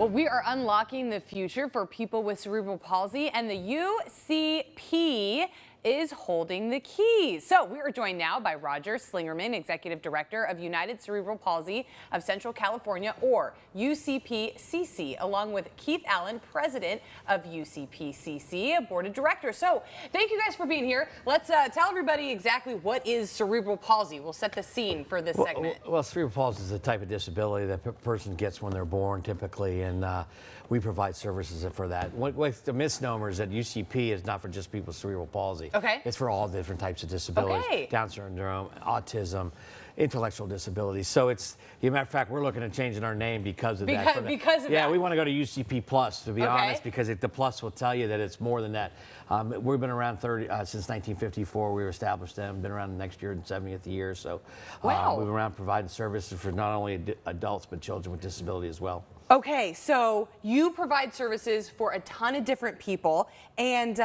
Well, we are unlocking the future for people with cerebral palsy, and the UCP is holding the keys. So we are joined now by Roger Slingerman, Executive Director of United Cerebral Palsy of Central California, or UCPCC, along with Keith Allen, President of UCPCC, a Board of Directors. So thank you guys for being here. Let's tell everybody exactly what is cerebral palsy. We'll set the scene for this segment. Well, cerebral palsy is a type of disability that a person gets when they're born, typically, and we provide services for that. What's the misnomer is that UCP is not for just people with cerebral palsy. Okay. It's for all different types of disabilities. Okay. Down syndrome, autism, intellectual disabilities. So it's, as a matter of fact, we're looking at changing our name because of that. Because of that. Yeah, we want to go to UCP Plus, to be honest, because the Plus will tell you that it's more than that. We've been around since 1954. We were established then. Been around next year in 70th year. So wow. We've been around providing services for not only adults but children with disability as well. Okay, so you provide services for a ton of different people, and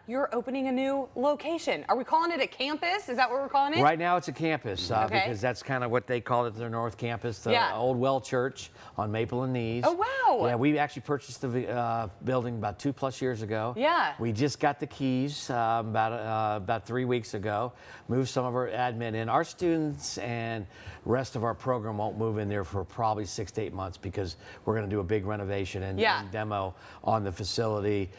you're opening a new location. Are we calling it a campus? Is that what we're calling it? Right now it's a campus, because that's kind of what they call it, their North Campus, the Old Well Church on Maple and Nees. Oh, wow. Yeah, we actually purchased the building about 2+ years ago. Yeah. We just got the keys about 3 weeks ago, moved some of our admin in. Our students and rest of our program won't move in there for probably 6 to 8 months because we're going to do a big renovation and demo on the facility.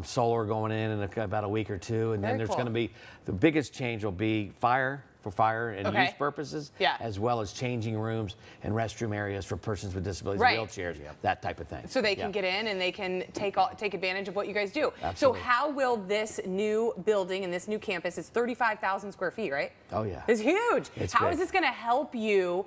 Solar going in about a week or two, and then there's going to be, the biggest change will be fire and use purposes, as well as changing rooms and restroom areas for persons with disabilities, wheelchairs, that type of thing. So they can get in and they can take advantage of what you guys do. Absolutely. So how will this new building and this new campus, it's 35,000 square feet, right? Oh yeah. It's huge. How big. is this going to help you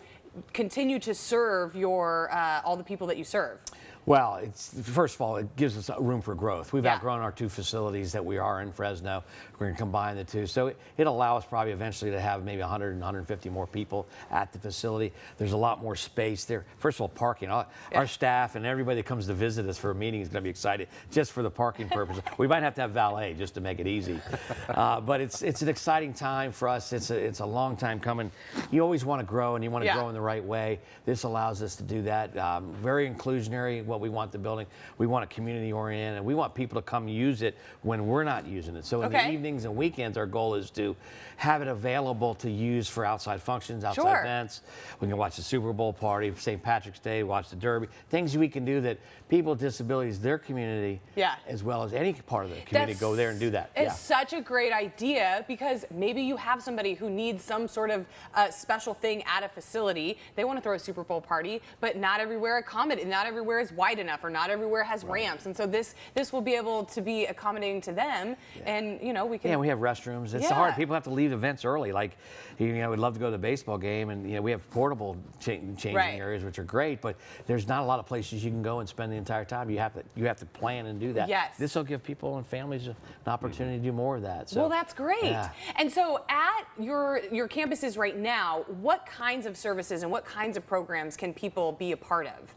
continue to serve your all the people that you serve? Well, first of all, it gives us room for growth. We've outgrown our 2 facilities that we are in Fresno. We're going to combine the 2. So it'll allow us probably eventually to have maybe 100 and 150 more people at the facility. There's a lot more space there. First of all, parking. Our staff and everybody that comes to visit us for a meeting is going to be excited just for the parking purpose. We might have to have valet just to make it easy. But it's an exciting time for us. It's a long time coming. You always want to grow, and you want to grow in the right way. This allows us to do that. Very inclusionary. What we want the building. We want it community oriented, and we want people to come use it when we're not using it. So in the evenings and weekends, our goal is to have it available to use for outside functions, outside events. We can watch the Super Bowl party, St. Patrick's Day, watch the Derby, things we can do that people with disabilities, their community, as well as any part of the community, go there and do that. It's such a great idea, because maybe you have somebody who needs some sort of special thing at a facility. They want to throw a Super Bowl party, but not everywhere not everywhere is wide enough, or not everywhere has ramps, and so this will be able to be accommodating to them, and we can. Yeah, we have restrooms. It's hard. People have to leave events early. Like, we'd love to go to the baseball game, and we have portable changing areas, which are great, but there's not a lot of places you can go and spend the entire time. You have to plan and do that. Yes. This will give people and families an opportunity to do more of that. So, well, that's great. And so at your campuses right now, what kinds of services and what kinds of programs can people be a part of?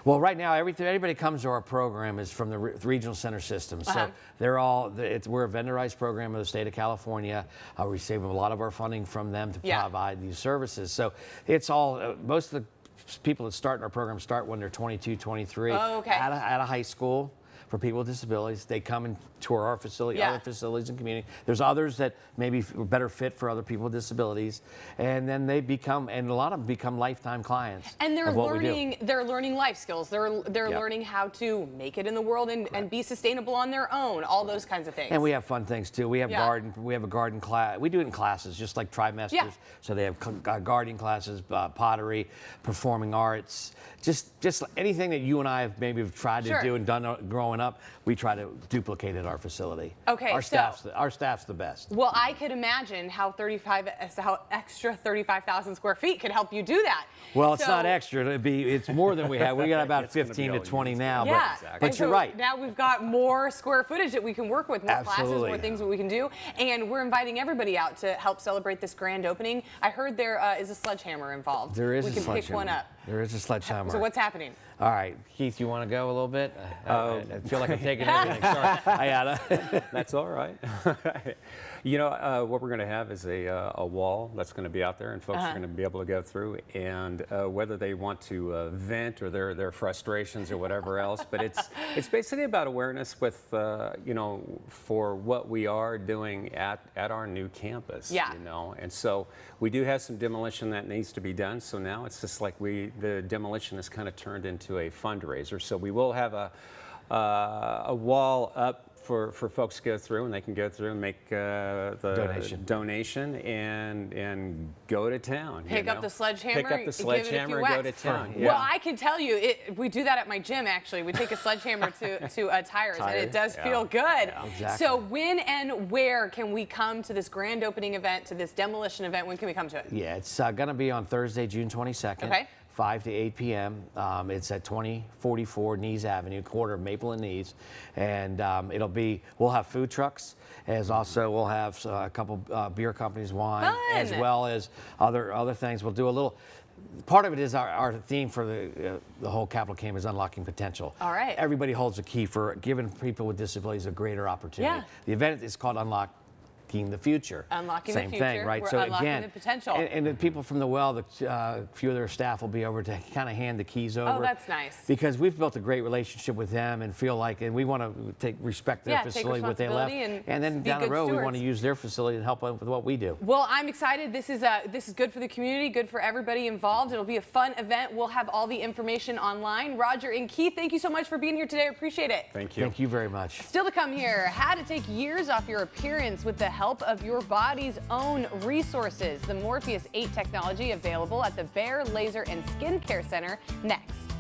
Well, right now, everybody comes to our program is from the regional center system. So we're a vendorized program of the state of California. We receive a lot of our funding from them to provide these services. So it's all, most of the people that start in our program start when they're 22, 23 at a high school. For people with disabilities, they come and tour our facility, other facilities and community. There's others that maybe are better fit for other people with disabilities, and then they become, and a lot of them become lifetime clients. And they're learning life skills. They're learning how to make it in the world and be sustainable on their own. All those kinds of things. And we have fun things too. We have we have a garden class. We do it in classes, just like trimesters. So they have gardening classes, pottery, performing arts, just anything that you and I have maybe tried to do and done growing up, we try to duplicate at our facility. Okay, our staff's the best. Well, I could imagine how extra 35,000 square feet could help you do that. Well, it's not extra. It's more than we have. We got about 15 to 20 now. But you're right. Now we've got more square footage that we can work with, more classes, more things that we can do, and we're inviting everybody out to help celebrate this grand opening. I heard there is a sledgehammer involved. There is a sledgehammer. We can pick one up. There is a sledgehammer. So what's happening? All right, Keith, you want to go a little bit? I feel like I'm taking everything. Sorry. That's all right. You know, what we're going to have is a wall that's going to be out there, and folks are going to be able to go through, and whether they want to vent or their frustrations or whatever else, but it's basically about awareness with you know, for what we are doing at our new campus. Yeah. You know, and so we do have some demolition that needs to be done. So now it's just like the demolition has kind of turned into a fundraiser. So we will have a wall up for folks to go through, and they can go through and make the donation and go to town. Pick up the sledgehammer. Pick up the sledgehammer and go to town. Well, I can tell you, we do that at my gym. Actually, we take a sledgehammer to tires, and it does feel good. Yeah, exactly. So when and where can we come to this grand opening event, to this demolition event? When can we come to it? Yeah, it's going to be on Thursday, June 22nd. Okay. 5 to 8 p.m. It's at 2044 Nees Avenue, corner of Maple and Nees, and we'll have food trucks, as also we'll have a couple beer companies, wine, as well as other things. We'll do a little. Part of it is our theme for the whole Capital Camp is unlocking potential. All right. Everybody holds a key for giving people with disabilities a greater opportunity. Yeah. The event is called Unlocking the Future. Unlocking Same the future. thing, right? We're so unlocking again, the potential. And the people from the well, a few of their staff will be over to kind of hand the keys over. Oh, that's nice. Because we've built a great relationship with them and feel like, and we want to respect their facility, what they left, and then down the road we want to use their facility to help them with what we do. Well, I'm excited. This is good for the community, good for everybody involved. It'll be a fun event. We'll have all the information online. Roger and Keith, thank you so much for being here today. I appreciate it. Thank you. Thank you very much. Still to come here, how to take years off your appearance with the help of your body's own resources. The Morpheus 8 technology available at the Bayer Laser and Skincare Center next.